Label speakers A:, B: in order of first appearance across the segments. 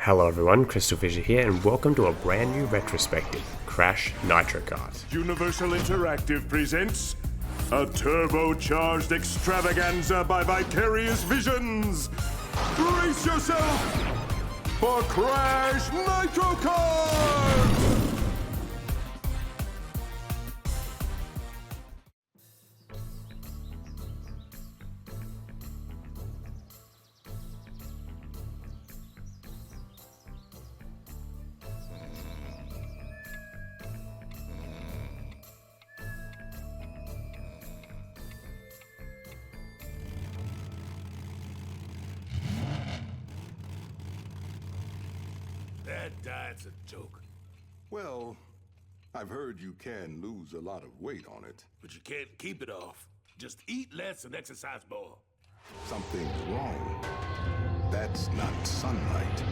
A: Hello everyone, CrystalFissure here, and welcome to a brand new retrospective, Crash Nitro Kart.
B: Universal Interactive presents a turbocharged extravaganza by Vicarious Visions. Brace yourself for Crash Nitro Kart!
C: That's a joke.
D: Well, I've heard you can lose a lot of weight on it.
C: But you can't keep it off. Just eat less and exercise more.
D: Something's wrong. That's not sunlight.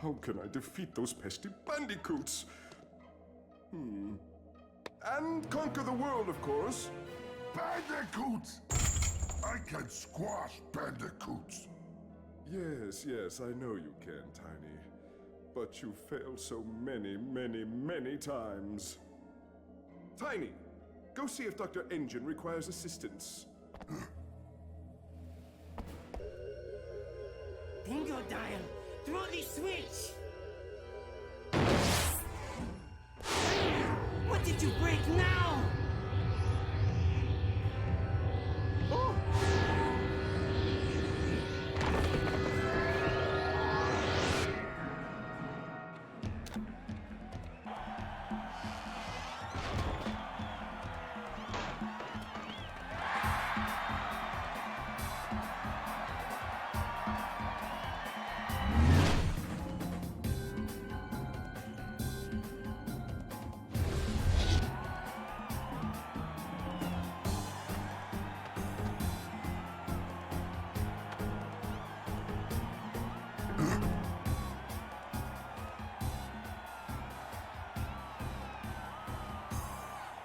B: How can I defeat those pesky bandicoots? And conquer the world, of course.
E: Bandicoots! I can squash bandicoots.
B: Yes, I know you can, Tiny. But you failed so many times. Tiny, go see if Dr. Engine requires assistance.
F: Bingo dial! Throw the switch! What did you break now?
B: Oh.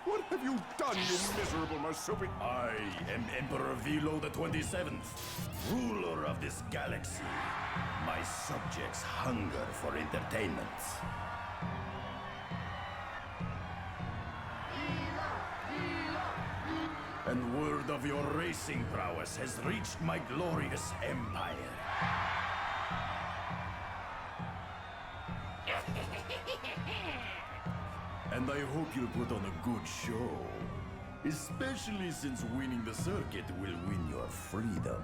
B: What have you done, you miserable marsupial?
C: I am Emperor Velo the 27th, ruler of this galaxy. My subjects hunger for entertainment. And word of your racing prowess has reached my glorious empire. And I hope you'll put on a good show. Especially since winning the circuit will win your freedom.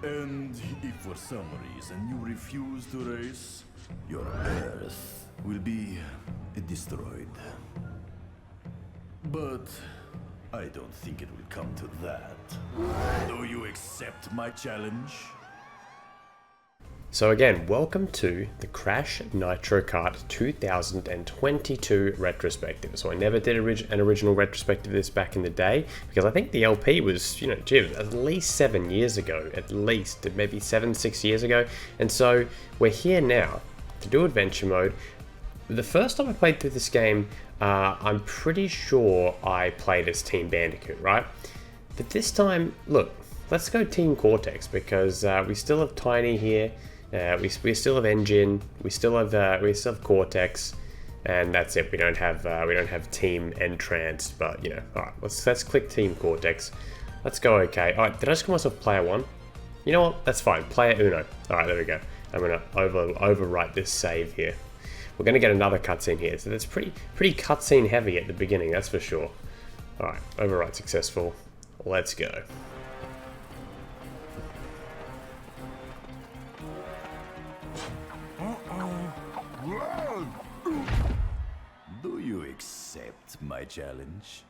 C: And if for some reason you refuse to race, your Earth will be destroyed. But I don't think it will come to that. Do you accept my challenge?
A: So again, welcome to the Crash Nitro Kart 2022 retrospective. So I never did an original retrospective of this back in the day, because I think the LP was, at least 7 years ago, at least, maybe 6 years ago. And so we're here now to do adventure mode. The first time I played through this game, I'm pretty sure I played as Team Bandicoot, right? But this time, look, let's go Team Cortex, because we still have Tiny here. We still have Engine, we still have Cortex, and that's it. We don't have Team Entrance, but all right. Let's click Team Cortex. Let's go. Okay. All right. Did I just call myself Player 1? You know what? That's fine. Player Uno. All right. There we go. I'm gonna overwrite this save here. We're gonna get another cutscene here, so that's pretty cutscene heavy at the beginning. That's for sure. All right. Overwrite successful. Let's go.
C: Do you accept my challenge?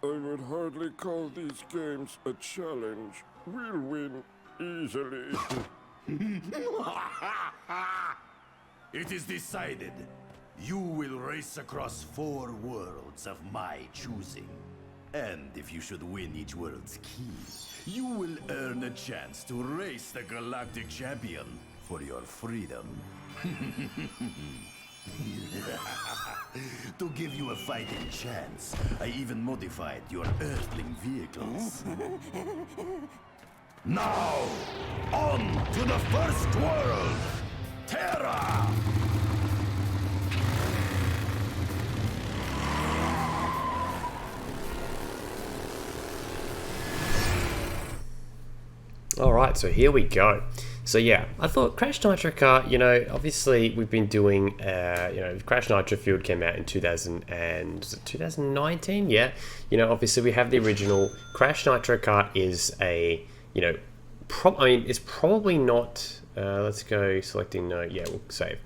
B: I would hardly call these games a challenge. We'll win easily.
C: It is decided. You will race across 4 worlds of my choosing. And if you should win each world's key, you will earn a chance to race the Galactic Champion for your freedom. To give you a fighting chance, I even modified your Earthling vehicles. Now, on to the first world, Terra!
A: Alright, so here we go. So yeah, I thought Crash Nitro Kart, you know, obviously we've been doing, you know, Crash Nitro Field came out in 2019, yeah. You know, obviously we have the original. Crash Nitro Kart is a, you know, I mean, it's probably not, let's go selecting no, yeah, we'll save.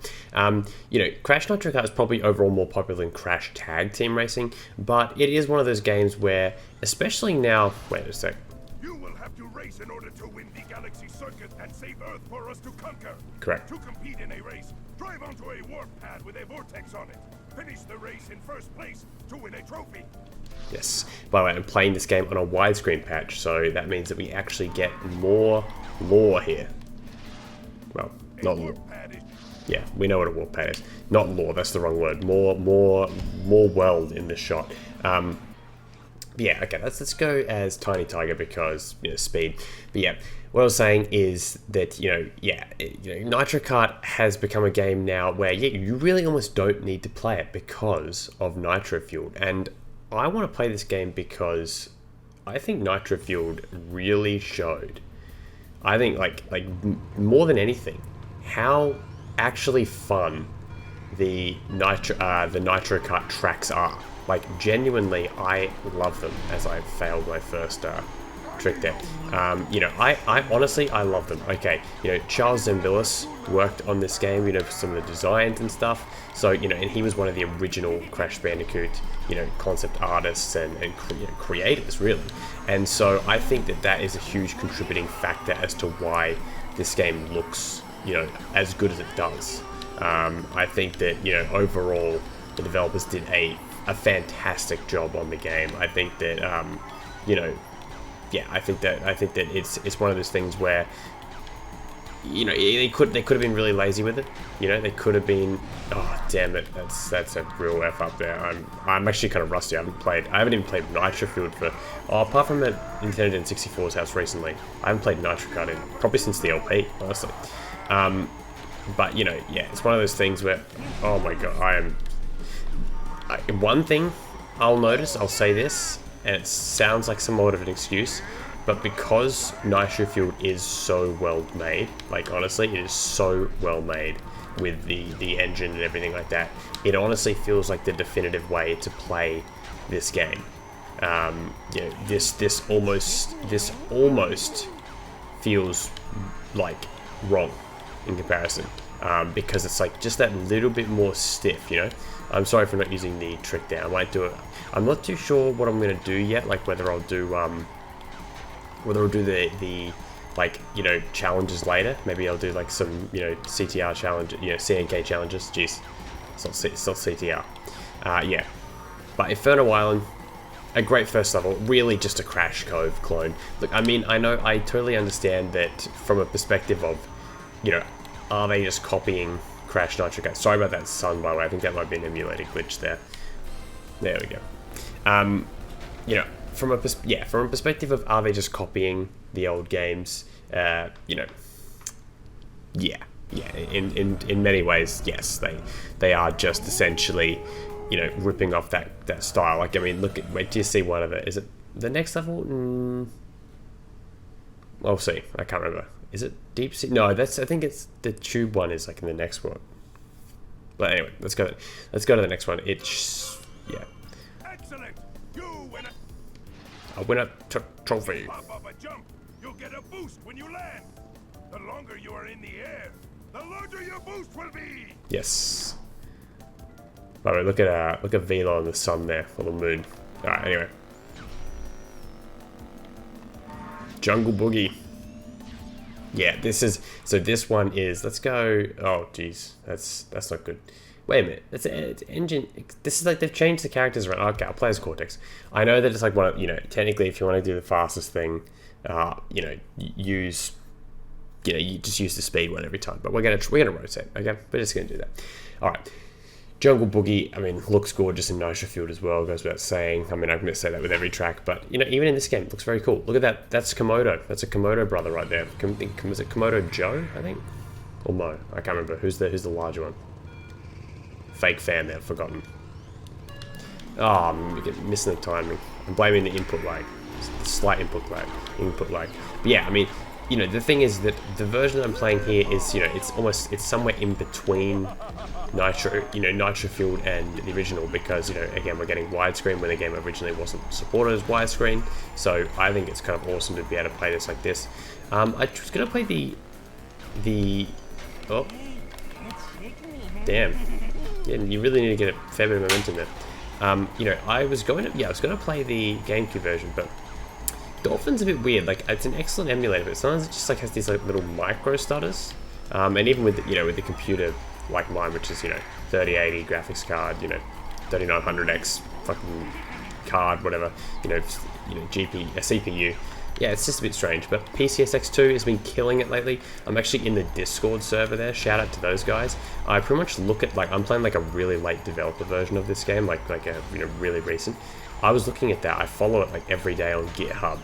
A: You know, Crash Nitro Kart is probably overall more popular than Crash Tag Team Racing, but it is one of those games where, especially now, wait a sec.
E: You will have to race in order to win the Galaxy Circuit and save Earth for us to conquer.
A: Correct.
E: To compete in a race, drive onto a warp pad with a vortex on it. Finish the race in first place to win a trophy.
A: Yes. By the way, I'm playing this game on a widescreen patch, so that means that we actually get more lore here. Well, not lore. Yeah, we know what a warp pad is. Not lore, that's the wrong word. More world in this shot. Yeah, okay, let's go as Tiny Tiger because, you know, speed. But yeah, what I was saying is that, you know, yeah, Nitro Kart has become a game now where, yeah, you really almost don't need to play it because of Nitro Fueled. And I want to play this game because I think Nitro Fueled really showed, I think, like more than anything, how actually fun the Nitro Kart tracks are. Like, genuinely, I love them, as I failed my first trick there. You know, I honestly, I love them. Okay, you know, Charles Zembillis worked on this game, you know, for some of the designs and stuff. So, you know, and he was one of the original Crash Bandicoot, you know, concept artists and creators, really. And so I think that that is a huge contributing factor as to why this game looks, you know, as good as it does. I think that, you know, overall, the developers did a fantastic job on the game. I think that, you know, yeah, I think that it's one of those things where, you know, they could have been really lazy with it. You know, they could have been. Oh, damn it! That's a real F up there. I'm actually kind of rusty. I haven't even played Nitro Field for, apart from at Nintendo 64's house recently. I haven't played Nitro Kart in probably since the LP, honestly. But you know, yeah, it's one of those things where, oh my god, one thing I'll notice, I'll say this, and it sounds like somewhat of an excuse, but because Nitro Fueled is so well made, like honestly, it is so well made with the engine and everything like that, it honestly feels like the definitive way to play this game. You know, this almost feels like wrong in comparison, because it's like just that little bit more stiff, you know. I'm sorry for not using the trick there. I might do it. I'm not too sure what I'm gonna do yet. Like whether I'll do the like, you know, challenges later. Maybe I'll do like some, you know, CTR challenge, you know, CNK challenges. Jeez, it's not CTR. Yeah, but Inferno Island, a great first level. Really, just a Crash Cove clone. Look, I mean, I know, I totally understand that from a perspective of, you know, are they just copying Crash Nitro Kart? Sorry about that sun, by the way. I think that might be an emulated glitch there. There we go. You know, from a perspective of, are they just copying the old games? You know, yeah. In many ways, yes. They are just essentially, you know, ripping off that style. Like, I mean, wait till you see one of it. Is it the next level? We'll see. I can't remember. Is it Deep Sea? No, I think it's the tube one is like in the next one. But anyway, let's go to the next one. It's, yeah.
E: Excellent. You win
A: I win a trophy.
E: Pop up a jump. You'll get a boost when you land. The longer you are in the air, the larger your boost will be.
A: Yes. By the way, look at Velo and the sun there, or the moon. All right. Anyway. Jungle Boogie. Yeah, this one is, let's go, oh geez, that's not good. Wait a minute, it's engine. This is like they've changed the characters around. Okay, I'll play as Cortex. I know that it's like one of, you know, technically if you want to do the fastest thing, you know, you just use the speed one every time. But we're gonna rotate. Okay, we're just gonna do that. All right. Jungle Boogie, I mean, looks gorgeous in Nitro Field as well, goes without saying. I mean, I'm going to say that with every track, but, you know, even in this game, it looks very cool. Look at that. That's Komodo. That's a Komodo brother right there. Is it Komodo Joe, I think? Or Mo? I can't remember. Who's the larger one? Fake fan there, I've forgotten. Oh, I'm missing the timing. I'm blaming the input lag. Slight input lag. But yeah, I mean, you know, the thing is that the version that I'm playing here is, you know, it's somewhere in between Nitro Field and the original, because, you know, again, we're getting widescreen when the game originally wasn't supported as widescreen. So I think it's kind of awesome to be able to play this like this. I was gonna play the oh, damn, yeah, you really need to get a fair bit of momentum there. You know, I was gonna play the GameCube version, but Dolphin's a bit weird. Like, it's an excellent emulator, but sometimes it just like has these like little micro stutters. And even with the, you know, with the computer like mine, which is, you know, 3080 graphics card, you know, 3900X fucking card, whatever, you know, CPU. Yeah, it's just a bit strange. But PCSX2 has been killing it lately. I'm actually in the Discord server there. Shout out to those guys. I pretty much look at, like, I'm playing like a really late developer version of this game, like a, you know, really recent. I was looking at that. I follow it like every day on GitHub,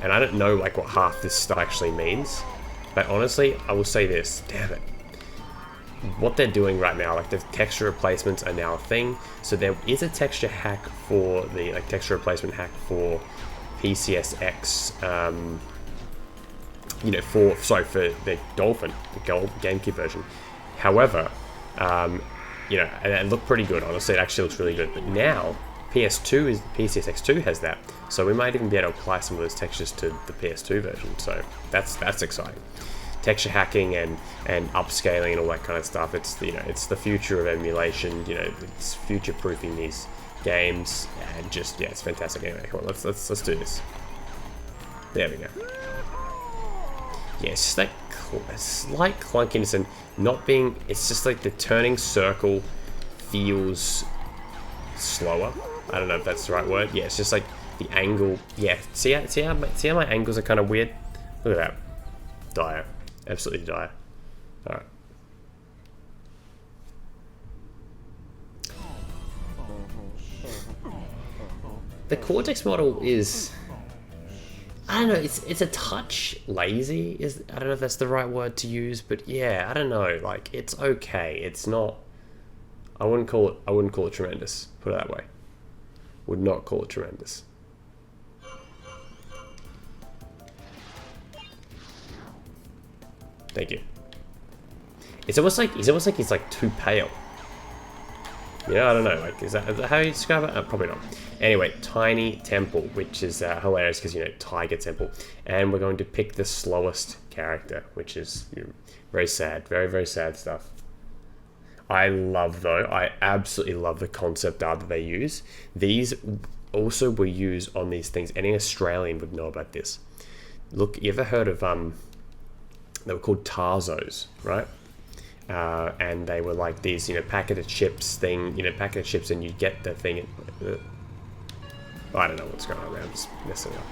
A: and I don't know like what half this stuff actually means. But honestly, I will say this, damn it. What they're doing right now, like the texture replacements are now a thing. So there is a texture hack for the, like, texture replacement hack for PCSX, you know, for the Dolphin, the GameCube version. However, you know, and it looked pretty good, honestly. It actually looks really good. But now, PCSX2 has that. So we might even be able to apply some of those textures to the PS2 version. So that's exciting. Texture hacking and upscaling and all that kind of stuff. It's, you know, it's the future of emulation. You know, it's future proofing these games, and just, yeah, it's fantastic. Anyway, come on, let's do this. There we go. Yeah, it's just like a slight clunkiness and not being. It's just like the turning circle feels slower. I don't know if that's the right word. Yeah, it's just like the angle. Yeah, see how my angles are kind of weird. Look at that. Dire. Absolutely dire. Alright. The Cortex model is, I don't know, it's a touch lazy. I don't know if that's the right word to use, but yeah, I don't know. Like, it's okay. It's not. I wouldn't call it tremendous. Put it that way. Would not call it tremendous. Thank you. It's almost like he's like too pale. Yeah, I don't know. Like, is that how you describe it? Probably not. Anyway, Tiny Temple, which is hilarious because, you know, Tiger Temple, and we're going to pick the slowest character, which is, you know, very sad, very, very sad stuff. I absolutely love the concept art that they use. These also were used on these things. Any Australian would know about this. Look, you ever heard of they were called Tarzos, right? And they were like these, you know, packet of chips, and you get the thing. I don't know what's going on there. I'm just messing up.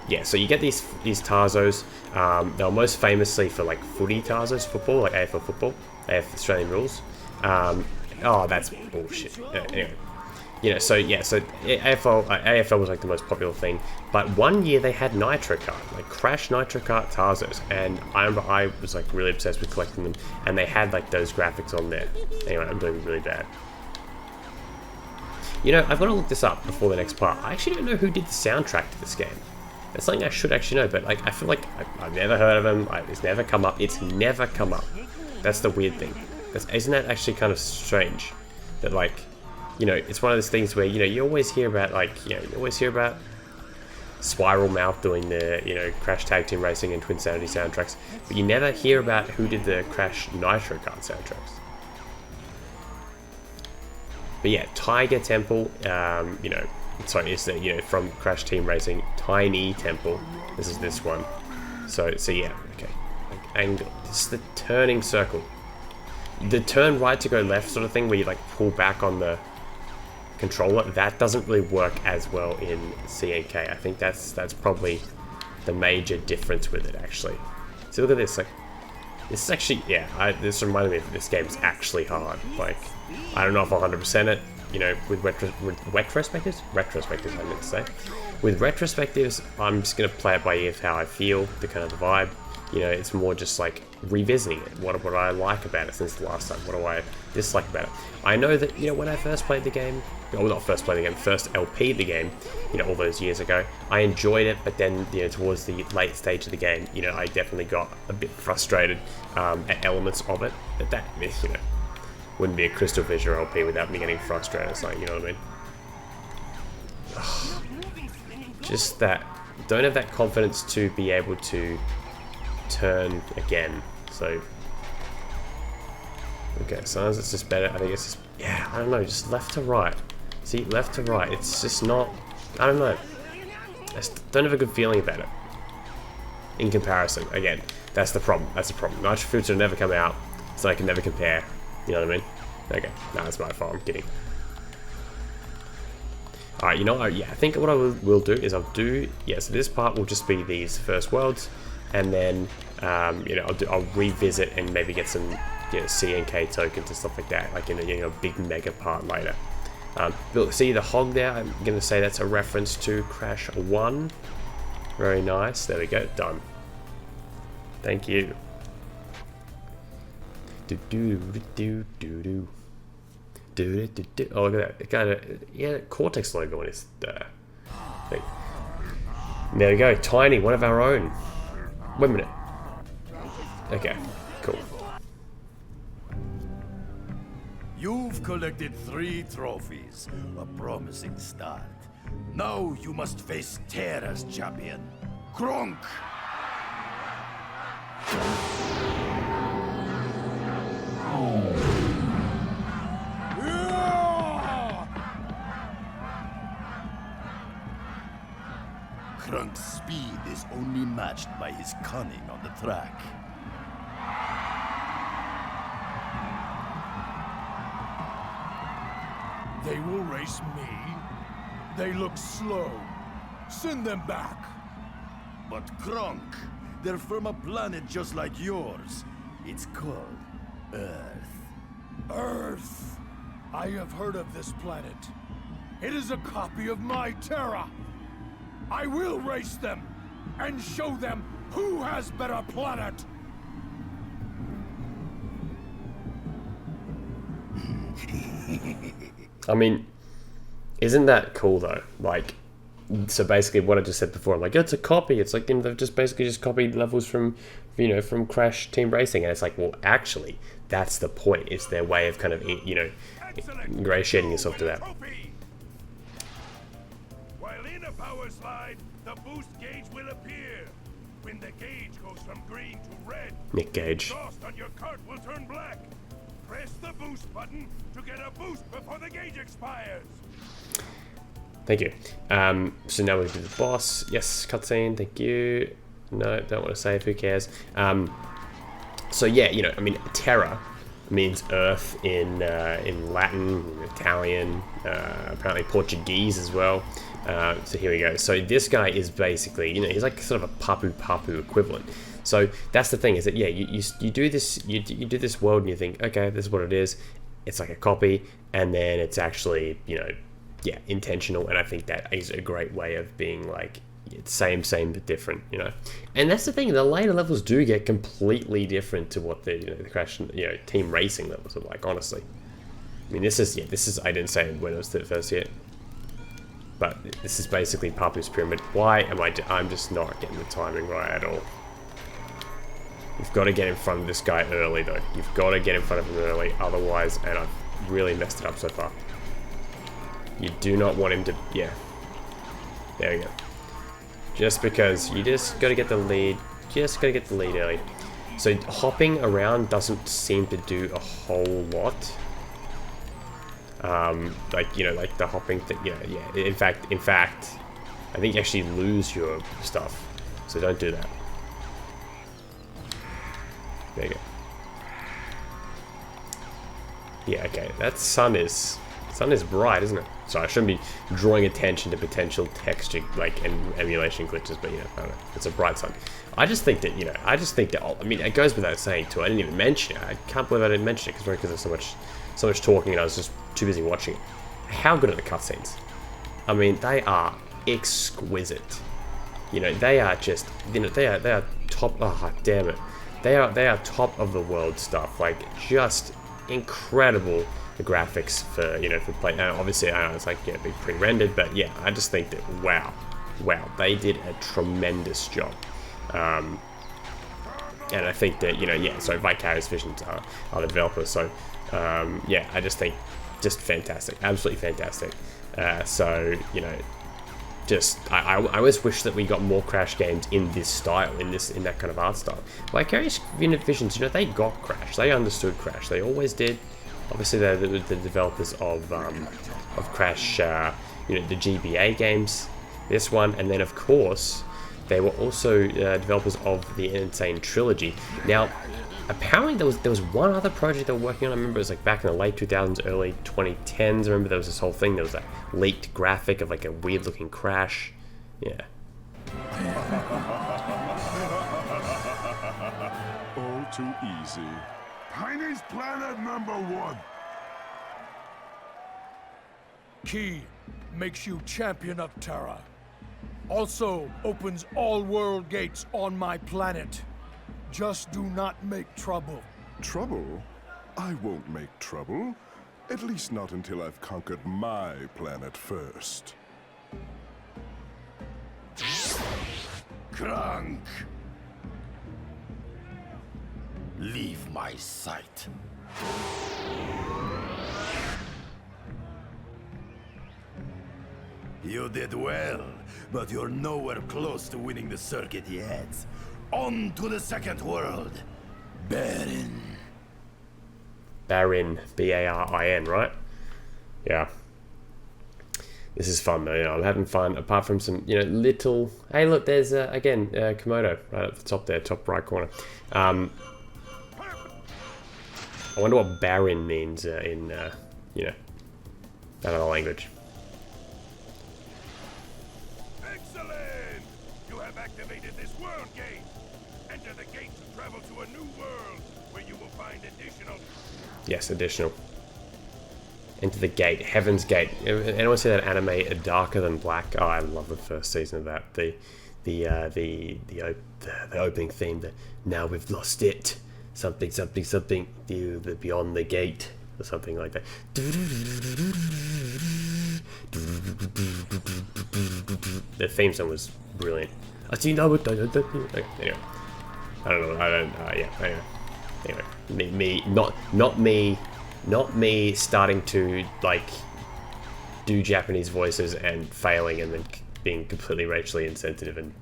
A: Yeah, so you get these Tarzos. They were most famously for like footy Tarzos, football, like AFL football, AFL Australian rules. Oh, that's bullshit. Anyway. You know, so AFL was like the most popular thing, but one year they had Nitro Kart, like Crash Nitro Kart Tarzos, and I remember I was like really obsessed with collecting them, and they had like those graphics on there. Anyway, I'm doing really bad. You know, I've got to look this up before the next part. I actually don't know who did the soundtrack to this game. That's something I should actually know, but like I feel like I've never heard of them. It's never come up. It's never come up. That's the weird thing. Isn't that actually kind of strange? That, like, you know, it's one of those things where, you know, you always hear about, like, you know, you always hear about Spiral Mouth doing the, you know, Crash Tag Team Racing and Twin Sanity soundtracks, but you never hear about who did the Crash Nitro Kart soundtracks. But yeah, Tiger Temple, you know, sorry, it's the, you know, from Crash Team Racing, Tiny Temple. This is this one. So yeah, okay. Like, angle. This is the turning circle. the turn right to go left sort of thing, where you like pull back on the controller, that doesn't really work as well in C and K. I think that's probably the major difference with it, actually. So look at this, like, this is actually, yeah, this reminded me that this game's actually hard. Like, I don't know if I'll 100% it, you know, with retrospectives? Retrospectives, I meant to say. With retrospectives, I'm just going to play it by ear of how I feel, the kind of the vibe. You know, it's more just like revisiting it. What do I like about it since the last time? What do I dislike about it? I know that, you know, when I first played the game, well, not first played the game, first LP the game, you know, all those years ago, I enjoyed it, but then, you know, towards the late stage of the game, you know, I definitely got a bit frustrated at elements of it. But that, you know, wouldn't be a CrystalFissure LP without me getting frustrated. It's like, you know what I mean? Ugh. Just that, don't have that confidence to be able to turn again. So, okay, sometimes it's just better. I think it's just, yeah, I don't know, just left to right. See, left to right, it's just not, I don't know. I just don't have a good feeling about it. In comparison, again, that's the problem. That's the problem. Nitro Kart will never come out, so I can never compare. You know what I mean? Okay, no, that's my fault. I'm kidding. Alright, you know what? Yeah, I think what I will do is I'll do, yeah, so this part will just be these first worlds, and then, you know, I'll revisit and maybe get some, you know, C and K tokens and stuff like that, like in a, you know, big mega part later. But see the hog there? I'm going to say that's a reference to Crash 1. Very nice. There we go. Done. Thank you. Oh, look at that. It got a, yeah, cortex logo on his thing. There we go. Tiny, one of our own. Wait a minute. Okay, cool.
C: You've collected 3 trophies, a promising start. Now you must face Terra's champion, Krunk. Krunk's speed is only matched by his cunning on the track.
E: They will race me? They look slow. Send them back.
C: But Krunk, they're from a planet just like yours. It's called Earth.
E: Earth! I have heard of this planet. It is a copy of my Terra. I will race them and show them who has better planet.
A: I mean, isn't that cool though? Like, so basically what I just said before, I'm like, it's a copy. It's like, you know, they've just basically just copied levels from, you know, from Crash Team Racing. And it's like, well, actually, that's the point. It's their way of kind of, you know, ingratiating yourself to that.
E: While in a power slide, the boost gauge will appear. When the gauge goes from green to red,
A: Nick Gage.
E: exhaust on your cart will turn black. Press the boost button to get a boost before the gauge expires.
A: Thank you. So now we do the boss. Yes, cutscene. Thank you. No, don't want to save. Who cares? So yeah, you know, I mean, Terra means Earth in Latin, Italian, apparently Portuguese as well. So here we go. So this guy is basically, you know, he's like sort of a papu equivalent. So that's the thing, is that yeah, you do this, you do this world and you think, okay, this is what it is. It's like a copy, and then it's actually, you know, yeah, intentional. And I think that is a great way of being like, it's same but different, you know. And that's the thing, the later levels do get completely different to what the, you know, the Crash, you know, Team Racing levels are like, honestly. I mean, this is, I didn't say when it was the first yet, but this is basically Papu's Pyramid. Why am I'm just not getting the timing right at all. You've got to get in front of this guy early though. You've got to get in front of him early, otherwise, and I've really messed it up so far. You do not want him to, yeah. There we go. Just because you just got to get the lead, early. So hopping around doesn't seem to do a whole lot. Like, you know, like the hopping thing, yeah. In fact, I think you actually lose your stuff. So don't do that. There you go. Yeah, okay, that sun is bright, isn't it? So I shouldn't be drawing attention to potential texture, like, and emulation glitches, but, you know, I don't know. It's a bright sun. I just think that, you know, I mean, it goes without saying, too. I didn't even mention it. I can't believe I didn't mention it, because there's so much talking, and I was just too busy watching it. How good are the cutscenes? I mean, they are exquisite. You know, they are just, you know, they are top, oh, damn it. They are top of the world stuff, like, just incredible graphics for, you know, for play. Now, obviously, I know it's like, yeah, be pre-rendered, but yeah, I just think that, wow, they did a tremendous job. And I think that, you know, yeah, so Vicarious Visions are the developers, so, yeah, I just think, just fantastic, absolutely fantastic. So, you know, just, I always wish that we got more Crash games in this style, in that kind of art style. Vicarious Visions, you know, they got Crash, they understood Crash, they always did. Obviously, they're the developers of Crash, you know, the GBA games, this one, and then of course they were also developers of the Insane Trilogy. Now, apparently there was one other project they were working on. I remember it was like back in the late 2000s, early 2010s. I remember there was this whole thing. There was a leaked graphic of like a weird-looking Crash. Yeah.
B: All too easy.
E: Tiny's planet #1. Key makes you champion of Terra. Also opens all world gates on my planet. Just do not make trouble.
B: Trouble? I won't make trouble. At least not until I've conquered my planet first.
C: Krunk! Leave my sight. You did well, but you're nowhere close to winning the circuit yet. On to the second world, Barin.
A: Barin, B-A-R-I-N, right? Yeah. This is fun though, you know, I'm having fun, apart from some, you know, little... Hey look, there's, again, Komodo, right at the top there, top right corner. I wonder what Barin means in, you know, another language.
E: Excellent! You have activated this world gate. Enter the gate to travel to a new world, where you will find additional...
A: Yes, additional. Enter the gate, Heaven's Gate. Anyone see that anime, Darker Than Black? Oh, I love the first season of that. The opening theme. The now we've lost it. Something, something, something. The beyond the gate, or something like that. The theme song was brilliant. Anyway, I don't know. Yeah. Anyway, not me starting to like do Japanese voices and failing and then being completely racially insensitive and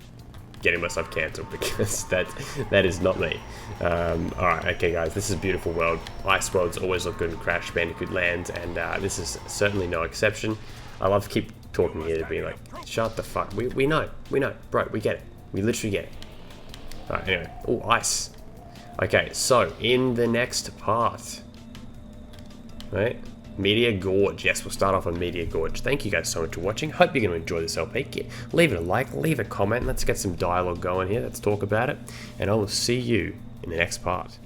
A: getting myself cancelled, because that is not me. Alright, okay guys, this is a beautiful world. Ice worlds always look good in Crash Bandicoot lands, and this is certainly no exception. I love to keep talking here to be like, shut the fuck, we know, bro, we get it. We literally get it. Alright, anyway, oh, ice. Okay, so, in the next part, right, Meteor Gorge. Yes, we'll start off on Meteor Gorge. Thank you guys so much for watching. Hope you're going to enjoy this LP. Leave it a like, leave a comment. Let's get some dialogue going here. Let's talk about it. And I will see you in the next part.